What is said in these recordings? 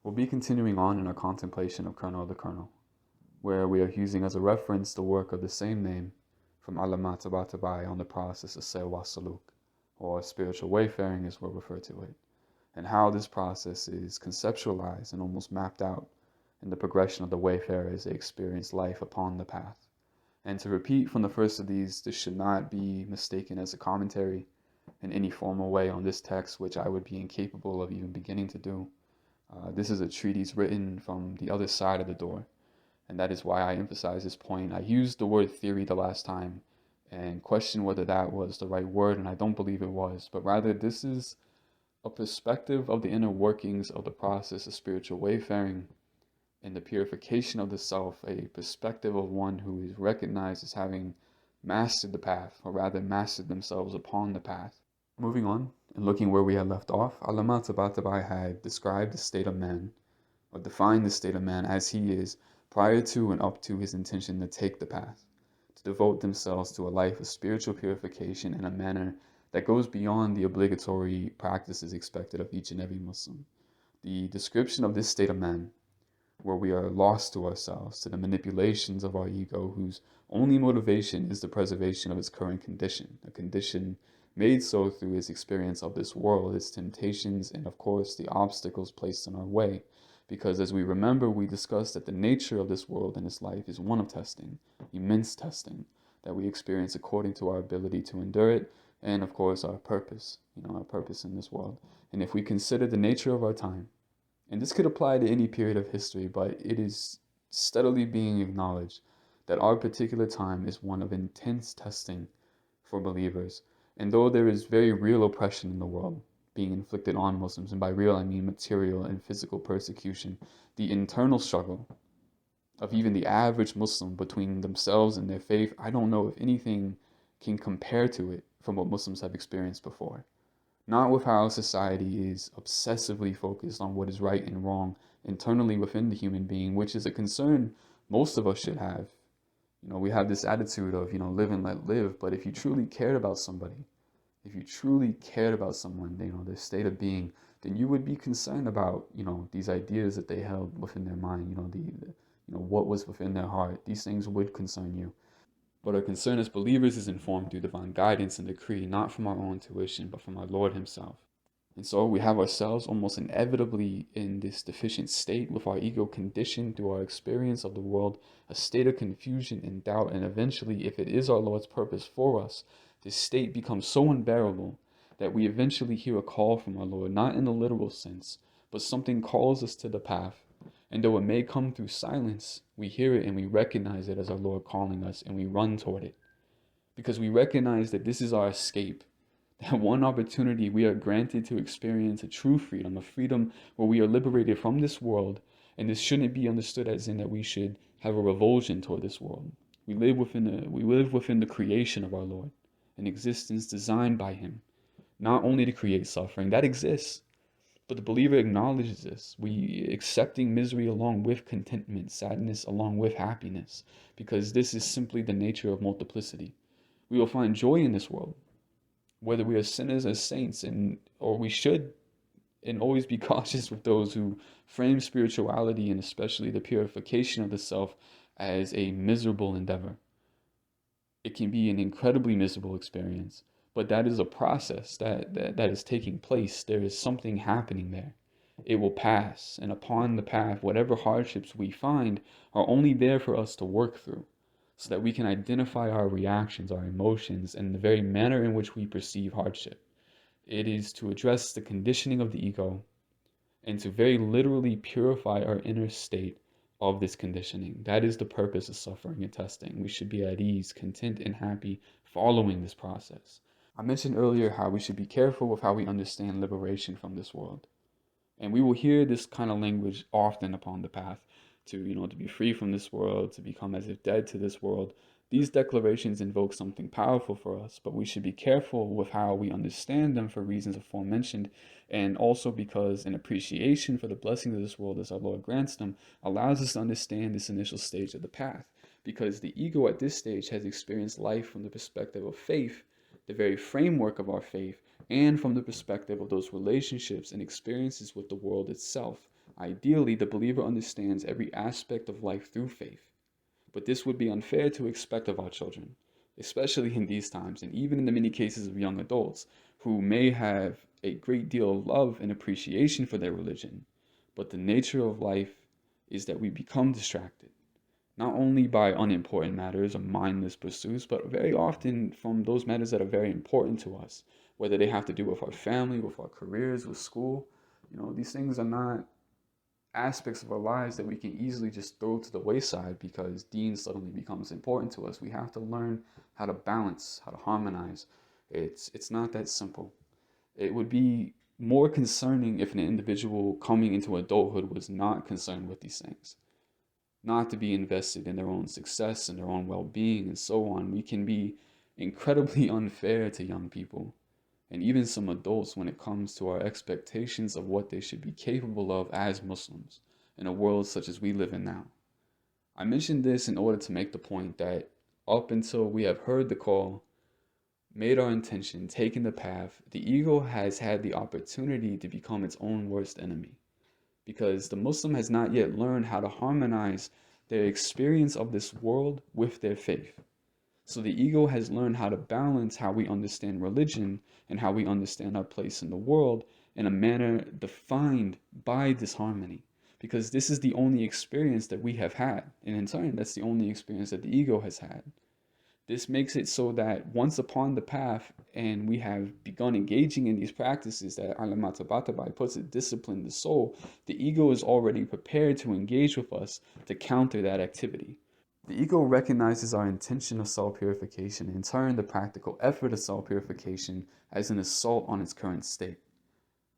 We'll be continuing on in our contemplation of Kernel the Kernel, where we are using as a reference the work of the same name from Allamah Tabatabai on the process of Sewa Saluk, or spiritual wayfaring as we'll refer to it, and how this process is conceptualized and almost mapped out in the progression of the wayfarer as they experience life upon the path. And to repeat from the first of these, this should not be mistaken as a commentary in any formal way on this text, which I would be incapable of even beginning to do. This is a treatise written from the other side of the door, and that is why I emphasize this point. I used the word theory the last time and questioned whether that was the right word, and I don't believe it was, but rather this is a perspective of the inner workings of the process of spiritual wayfaring and the purification of the self, a perspective of one who is recognized as having mastered the path, or rather mastered themselves upon the path. Moving on, and looking where we had left off, Allamah Tabatabai had described the state of man, or defined the state of man as he is prior to and up to his intention to take the path, to devote themselves to a life of spiritual purification in a manner that goes beyond the obligatory practices expected of each and every Muslim. The description of this state of man, where we are lost to ourselves, to the manipulations of our ego, whose only motivation is the preservation of its current condition, a condition made so through its experience of this world, its temptations, and of course the obstacles placed in our way. Because as we remember, we discussed that the nature of this world and its life is one of testing, immense testing, that we experience according to our ability to endure it, and of course our purpose, our purpose in this world. And if we consider the nature of our time, and this could apply to any period of history, but it is steadily being acknowledged that our particular time is one of intense testing for believers. And though there is very real oppression in the world being inflicted on Muslims, and by real I mean material and physical persecution, the internal struggle of even the average Muslim between themselves and their faith, I don't know if anything can compare to it from what Muslims have experienced before. Not with how society is obsessively focused on what is right and wrong internally within the human being, which is a concern most of us should have. We have this attitude of, live and let live, but if you truly cared about somebody, if you truly cared about someone, their state of being, then you would be concerned about, these ideas that they held within their mind, what was within their heart. These things would concern you. But our concern as believers is informed through divine guidance and decree, not from our own tuition, but from our Lord himself. And so we have ourselves almost inevitably in this deficient state with our ego conditioned through our experience of the world, a state of confusion and doubt. And eventually, if it is our Lord's purpose for us, this state becomes so unbearable that we eventually hear a call from our Lord, not in the literal sense, but something calls us to the path. And though it may come through silence, we hear it and we recognize it as our Lord calling us, and we run toward it. Because we recognize that this is our escape, that one opportunity we are granted to experience a true freedom, a freedom where we are liberated from this world. And this shouldn't be understood as in that we should have a revulsion toward this world. We live within the creation of our Lord, an existence designed by him, not only to create suffering, that exists, but the believer acknowledges this. We accepting misery along with contentment, sadness along with happiness, because this is simply the nature of multiplicity. We will find joy in this world, whether we are sinners or saints, or we should, and always be cautious with those who frame spirituality and especially the purification of the self as a miserable endeavor. It can be an incredibly miserable experience, but that is a process that is taking place. There is something happening there. It will pass, and upon the path, whatever hardships we find are only there for us to work through, so that we can identify our reactions, our emotions, and the very manner in which we perceive hardship. It is to address the conditioning of the ego and to very literally purify our inner state of this conditioning. That is the purpose of suffering and testing. We should be at ease, content, and happy following this process. I mentioned earlier how we should be careful with how we understand liberation from this world. And we will hear this kind of language often upon the path to be free from this world, to become as if dead to this world. These declarations invoke something powerful for us, but we should be careful with how we understand them for reasons aforementioned, and also because an appreciation for the blessings of this world as our Lord grants them allows us to understand this initial stage of the path, because the ego at this stage has experienced life from the perspective of faith, the very framework of our faith, and from the perspective of those relationships and experiences with the world itself, Ideally, the believer understands every aspect of life through faith, but this would be unfair to expect of our children, especially in these times, and even in the many cases of young adults who may have a great deal of love and appreciation for their religion, but the nature of life is that we become distracted, not only by unimportant matters or mindless pursuits, but very often from those matters that are very important to us, whether they have to do with our family, with our careers, with school. These things are not aspects of our lives that we can easily just throw to the wayside because Deen suddenly becomes important to us. We have to learn how to balance, how to harmonize. It's not that simple. It would be more concerning if an individual coming into adulthood was not concerned with these things, not to be invested in their own success and their own well-being and so on. We can be incredibly unfair to young people and even some adults when it comes to our expectations of what they should be capable of as Muslims in a world such as we live in now. I mentioned this in order to make the point that up until we have heard the call, made our intention, taken the path, the ego has had the opportunity to become its own worst enemy, because the Muslim has not yet learned how to harmonize their experience of this world with their faith. So the ego has learned how to balance how we understand religion and how we understand our place in the world in a manner defined by disharmony. Because this is the only experience that we have had. And in turn, that's the only experience that the ego has had. This makes it so that once upon the path and we have begun engaging in these practices that Allamah Tabatabai puts it, discipline the soul, the ego is already prepared to engage with us to counter that activity. The ego recognizes our intention of self-purification and in turn the practical effort of self-purification as an assault on its current state.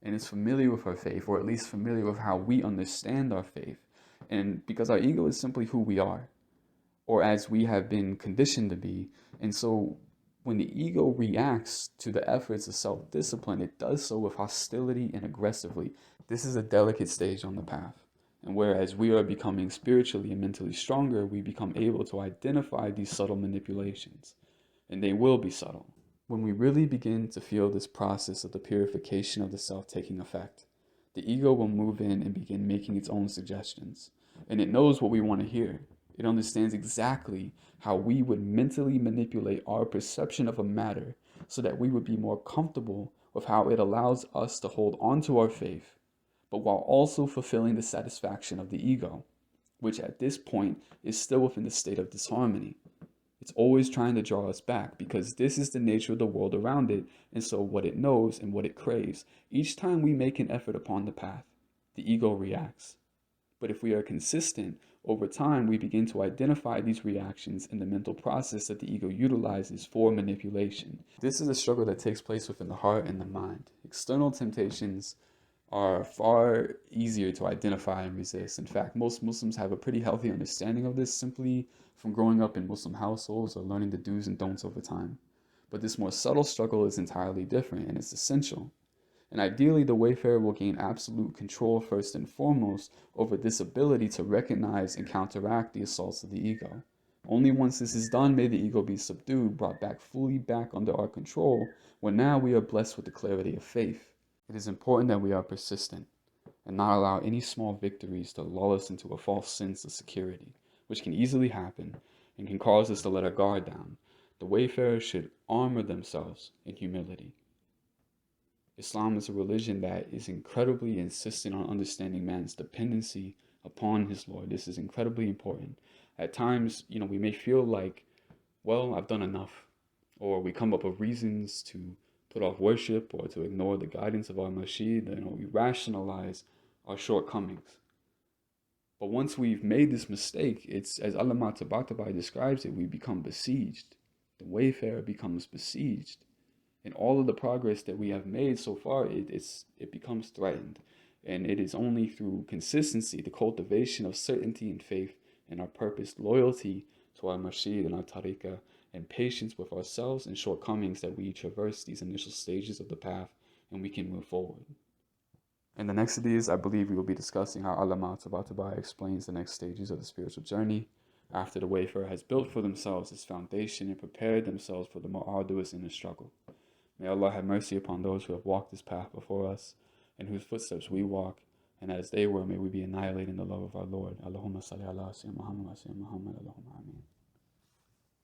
And is familiar with our faith, or at least familiar with how we understand our faith. And because our ego is simply who we are, or as we have been conditioned to be. And so when the ego reacts to the efforts of self-discipline, it does so with hostility and aggressively. This is a delicate stage on the path. And whereas we are becoming spiritually and mentally stronger, we become able to identify these subtle manipulations. And they will be subtle. When we really begin to feel this process of the purification of the self taking effect, the ego will move in and begin making its own suggestions. And it knows what we want to hear. It understands exactly how we would mentally manipulate our perception of a matter so that we would be more comfortable with how it allows us to hold on to our faith, but while also fulfilling the satisfaction of the ego, which at this point is still within the state of disharmony. It's always trying to draw us back because this is the nature of the world around it, and so what it knows and what it craves. Each time we make an effort upon the path, the ego reacts. But if we are consistent, over time we begin to identify these reactions in the mental process that the ego utilizes for manipulation. This is a struggle that takes place within the heart and the mind. External temptations are far easier to identify and resist. In fact, most Muslims have a pretty healthy understanding of this simply from growing up in Muslim households or learning the do's and don'ts over time. But this more subtle struggle is entirely different and it's essential. And ideally, the wayfarer will gain absolute control first and foremost over this ability to recognize and counteract the assaults of the ego. Only once this is done may the ego be subdued, brought back fully back under our control, when now we are blessed with the clarity of faith. It is important that we are persistent and not allow any small victories to lull us into a false sense of security, which can easily happen and can cause us to let our guard down. The wayfarers should armor themselves in humility. Islam is a religion that is incredibly insistent on understanding man's dependency upon his Lord. This is incredibly important. At times, we may feel like, well, I've done enough, or we come up with reasons to put off worship or to ignore the guidance of our masjid. We rationalize our shortcomings. But once we've made this mistake, it's as Allamah Tabatabai describes it, we become besieged. The wayfarer becomes besieged. And all of the progress that we have made so far, it becomes threatened. And it is only through consistency, the cultivation of certainty in faith and our purpose, loyalty to our masjid and our tariqah, and patience with ourselves and shortcomings that we traverse these initial stages of the path and we can move forward. In the next of these, I believe we will be discussing how Allamah Tabatabai explains the next stages of the spiritual journey after the wayfarer has built for themselves this foundation and prepared themselves for the more arduous inner struggle. May Allah have mercy upon those who have walked this path before us and whose footsteps we walk. And as they were, may we be annihilating the love of our Lord. Allahumma salli ala Sayyidina Muhammad wa Sayyidina Muhammad. Allahumma ameen.